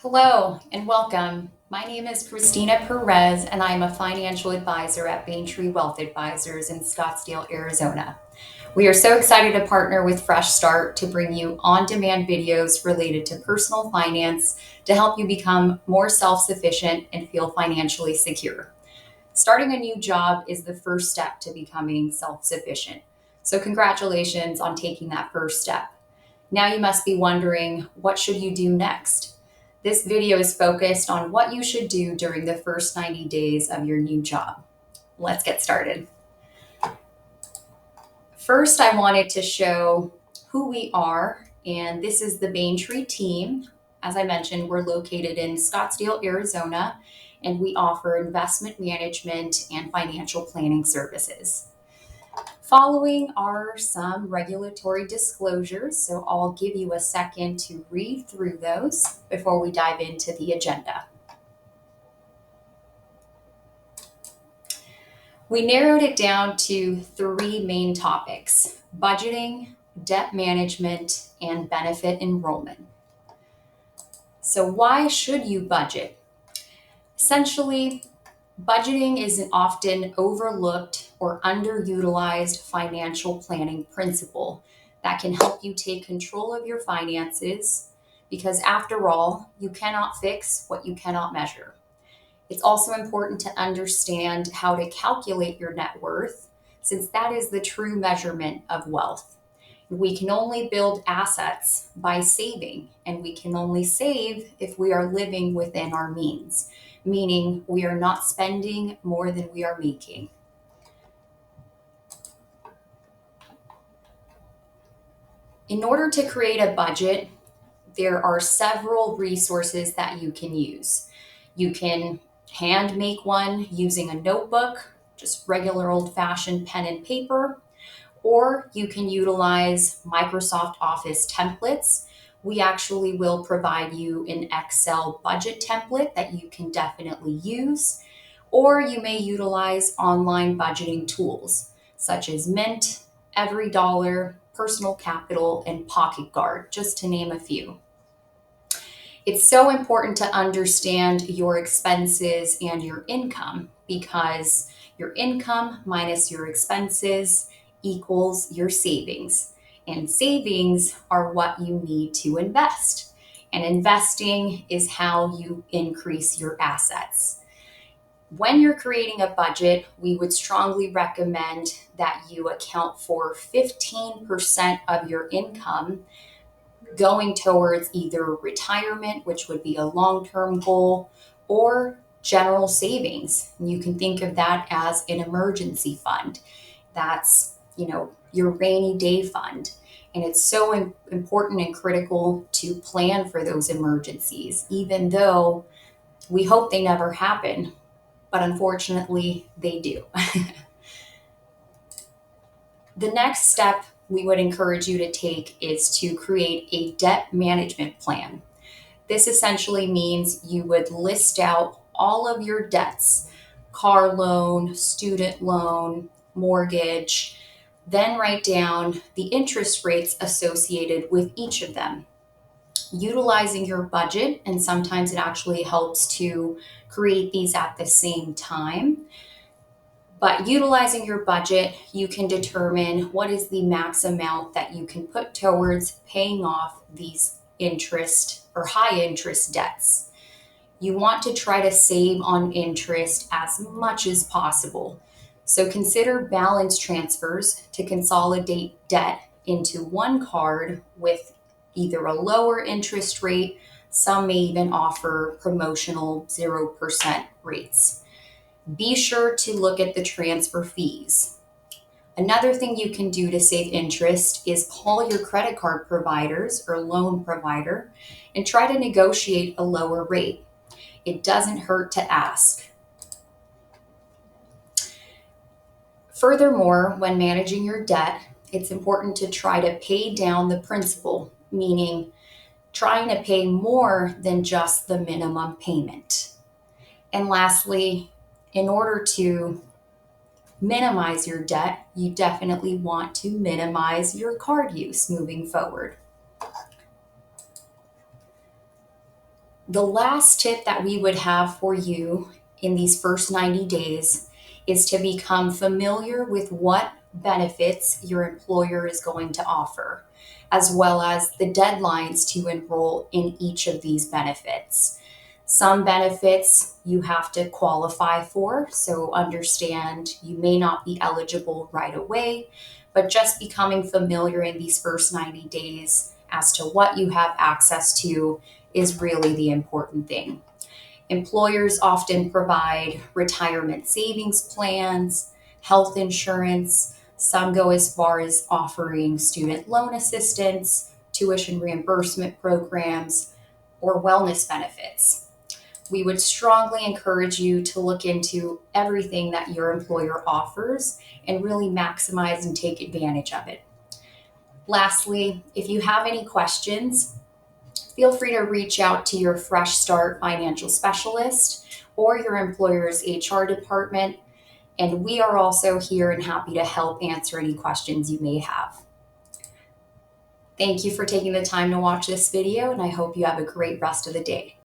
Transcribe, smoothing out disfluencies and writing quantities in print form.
Hello and welcome. My name is Cristina Perez, and I'm a financial advisor at Bayntree Wealth Advisors in Scottsdale, Arizona. We are so excited to partner with Fresh Start to bring you on demand videos related to personal finance to help you become more self sufficient and feel financially secure. Starting a new job is the first step to becoming self sufficient. So, congratulations on taking that first step. Now you must be wondering, what should you do next? This video is focused on what you should do during the first 90 days of your new job. Let's get started. First, I wanted to show who we are, and this is the Bayntree team. As I mentioned, we're located in Scottsdale, Arizona, and we offer investment management and financial planning services. Following are some regulatory disclosures, so I'll give you a second to read through those before we dive into the agenda. We narrowed it down to three main topics: budgeting, debt management, and benefit enrollment. So, why should you budget? Essentially, budgeting is an often overlooked or underutilized financial planning principle that can help you take control of your finances because, after all, you cannot fix what you cannot measure. It's also important to understand how to calculate your net worth, since that is the true measurement of wealth. We can only build assets by saving, and we can only save if we are living within our means, meaning we are not spending more than we are making. In order to create a budget, there are several resources that you can use. You can hand make one using a notebook, just regular old fashioned pen and paper, or you can utilize Microsoft Office templates. We actually will provide you an Excel budget template that you can definitely use, or you may utilize online budgeting tools such as Mint, Every Dollar, Personal Capital, and Pocket Guard, just to name a few. It's so important to understand your expenses and your income because your income minus your expenses equals your savings. And savings are what you need to invest. And investing is how you increase your assets. When you're creating a budget, we would strongly recommend that you account for 15% of your income going towards either retirement, which would be a long-term goal, or general savings. You can think of that as an emergency fund. That's, your rainy day fund. And it's so important and critical to plan for those emergencies, even though we hope they never happen, but unfortunately they do. The next step we would encourage you to take is to create a debt management plan. This essentially means you would list out all of your debts: car loan, student loan, mortgage, then write down the interest rates associated with each of them. Utilizing your budget, and sometimes it actually helps to create these at the same time. But utilizing your budget, you can determine what is the max amount that you can put towards paying off these interest or high interest debts. You want to try to save on interest as much as possible. So consider balance transfers to consolidate debt into one card with either a lower interest rate. Some may even offer promotional 0% rates. Be sure to look at the transfer fees. Another thing you can do to save interest is call your credit card providers or loan provider and try to negotiate a lower rate. It doesn't hurt to ask. Furthermore, when managing your debt, it's important to try to pay down the principal, meaning trying to pay more than just the minimum payment. And lastly, in order to minimize your debt, you definitely want to minimize your card use moving forward. The last tip that we would have for you in these first 90 days is to become familiar with what benefits your employer is going to offer, as well as the deadlines to enroll in each of these benefits. Some benefits you have to qualify for, so understand you may not be eligible right away, but just becoming familiar in these first 90 days as to what you have access to is really the important thing. Employers often provide retirement savings plans, health insurance. Some go as far as offering student loan assistance, tuition reimbursement programs, or wellness benefits. We would strongly encourage you to look into everything that your employer offers and really maximize and take advantage of it. Lastly, if you have any questions, feel free to reach out to your Fresh Start financial specialist or your employer's HR department, and we are also here and happy to help answer any questions you may have. Thank you for taking the time to watch this video, and I hope you have a great rest of the day.